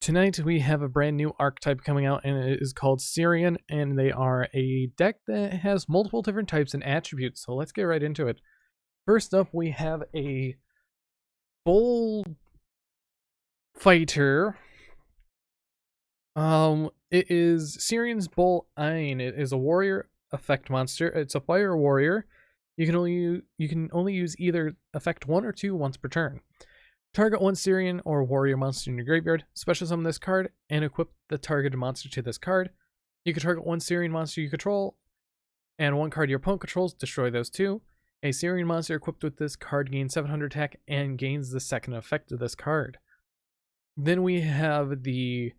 Tonight we have a brand new archetype coming out, and it is called Sirian, and they are a deck that has multiple different types and attributes. So let's get right into it. First up, we have a bull fighter. It is Sirian's Bull Ein. It is a warrior effect monster. It's a fire warrior. You can only use either effect 1 or 2 once per turn. Target one Sirian or warrior monster in your graveyard, special summon this card, and equip the targeted monster to this card. You can target one Sirian monster you control, and one card your opponent controls, destroy those two. A Sirian monster equipped with this card gains 700 attack and gains the second effect of this card. Then we have the,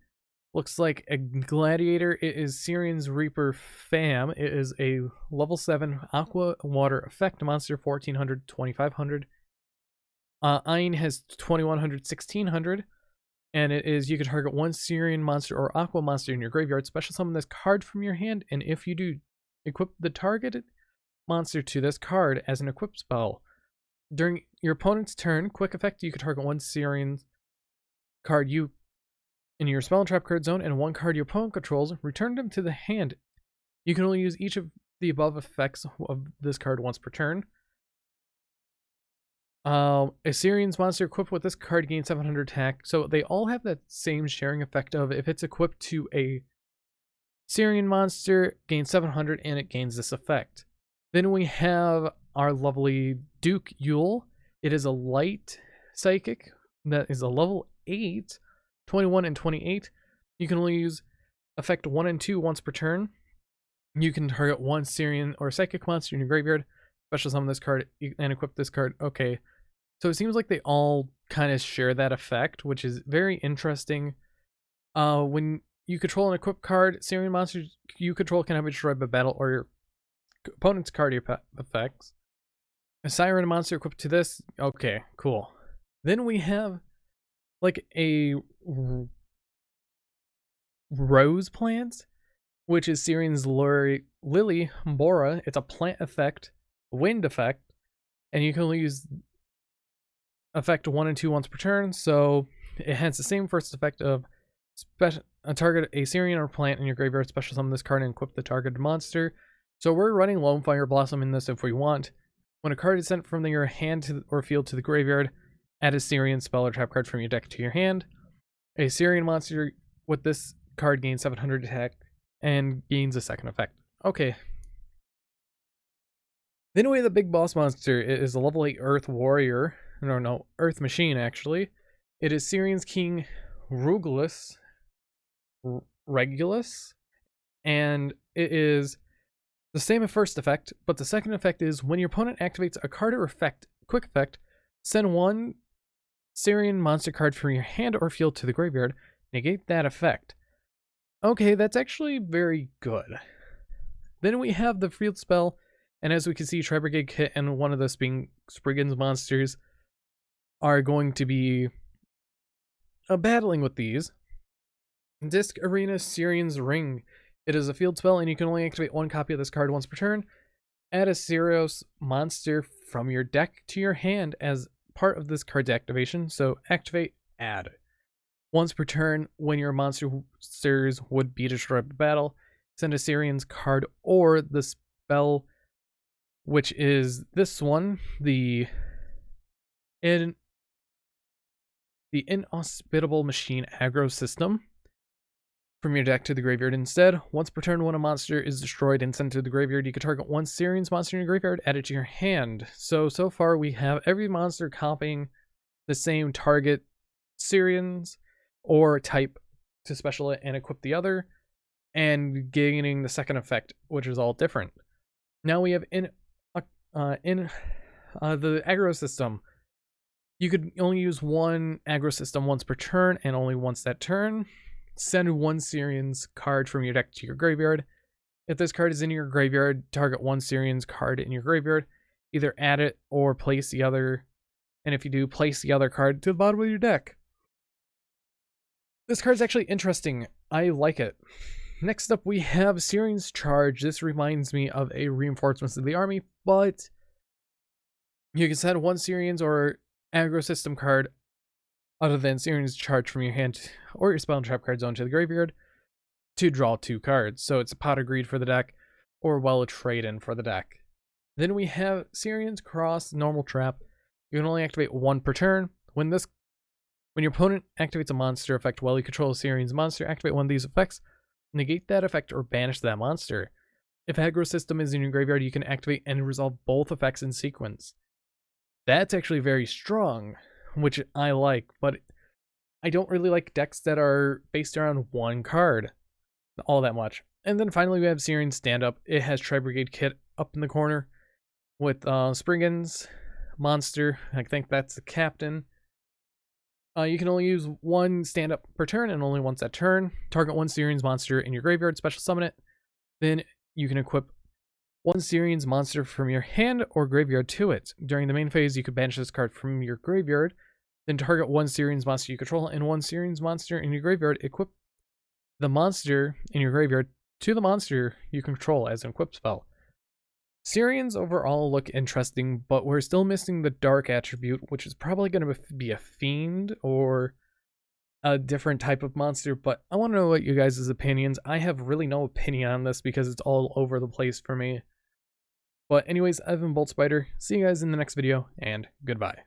looks like a gladiator. It is Sirian's Reaper Fam. It is a level 7 aqua water effect monster, 1400, 2500. Ein has 2100, 1600, and it is you can target one Sirian monster or aqua monster in your graveyard, special summon this card from your hand, and if you do, equip the targeted monster to this card as an equip spell. During your opponent's turn, quick effect, you can target one Sirian card you in your spell and trap card zone, and one card your opponent controls, return them to the hand. You can only use each of the above effects of this card once per turn. A Sirian's monster equipped with this card gains 700 attack. So they all have that same sharing effect of if it's equipped to a Sirian monster, gains 700 and it gains this effect. Then we have our lovely Duke Yule. It is a light psychic that is a level 8, 21 and 28. You can only use effect 1 and 2 once per turn. You can target one Sirian or psychic monster in your graveyard, special summon this card and equip this card. Okay, so it seems like they all kind of share that effect, which is very interesting. When you control an equipped card, Sirian monsters you control can have it destroyed by battle or your opponent's card effects. A Siren monster equipped to this. Okay, cool. Then we have like a rose plant, which is Sirian's Lily Bora. It's a plant effect, wind effect, and you can only use effect 1 and 2 once per turn, so it has the same first effect of target a Sirian or plant in your graveyard, special summon this card and equip the targeted monster. So we're running Lone Fire Blossom in this if we want. When a card is sent from your hand to or field to the graveyard, add a Sirian spell or trap card from your deck to your hand. A Sirian monster with this card gains 700 attack and gains a second effect. Okay. Then we have the big boss monster. It is a level 8 Earth Warrior. No, Earth Machine, actually. It is Sirian's King Regulus, and it is the same first effect, but the second effect is when your opponent activates a card or effect, quick effect, send one Sirian monster card from your hand or field to the graveyard, negate that effect. Okay, that's actually very good. Then we have the field spell, and as we can see, Tri-Brigade Kit and one of the Spriggan's monsters are going to be battling with these. Disc Arena Sirian's Ring. It is a field spell, and you can only activate one copy of this card once per turn. Add a Serios monster from your deck to your hand as part of this card's activation. So activate, add. Once per turn, when your monsters would be destroyed by battle, send a Sirian's card or the spell, which is this one, the Inhospitable Machine aggro system, from your deck to the graveyard instead. Once per turn, when a monster is destroyed and sent to the graveyard, you can target one Sirian's monster in your graveyard, add it to your hand. So far we have every monster copying the same target Sirians or type to special it and equip the other, and gaining the second effect, which is all different. Now we have the aggro system. You could only use one aggro system once per turn and only once that turn. Send one Sirian's card from your deck to your graveyard. If this card is in your graveyard, target one Sirian's card in your graveyard. Either add it or place the other. And if you do, place the other card to the bottom of your deck. This card is actually interesting. I like it. Next up, we have Sirian's Charge. This reminds me of a Reinforcements of the Army, but you can send one Sirian's or aggro system card Other than Serions, charge from your hand or your spell and trap card zone to the graveyard to draw 2 cards. So it's a Pot of Greed for the deck, or a trade-in for the deck. Then we have Serions Cross Normal Trap. You can only activate 1 per turn. When your opponent activates a monster effect while you control a Serions monster, activate one of these effects, negate that effect, or banish that monster. If a aggro system is in your graveyard, you can activate and resolve both effects in sequence. That's actually very strong, which I like, but I don't really like decks that are based around 1 card all that much. And then finally we have Sirian Stand Up. It has Tri-Brigade Kit up in the corner with Spriggan's monster. I think that's the captain. You can only use 1 stand up per turn and only once that turn. Target 1 Sirian's monster in your graveyard, special summon it. Then you can equip 1 Sirian's monster from your hand or graveyard to it. During the main phase, you could banish this card from your graveyard. Then target 1 Sirian's monster you control and 1 Sirian's monster in your graveyard. Equip the monster in your graveyard to the monster you control as an equip spell. Serions overall look interesting, but we're still missing the dark attribute, which is probably going to be a fiend or a different type of monster, but I want to know what you guys' opinions. I have really no opinion on this because it's all over the place for me. But anyways, I've been Bolt Spider. See you guys in the next video, and goodbye.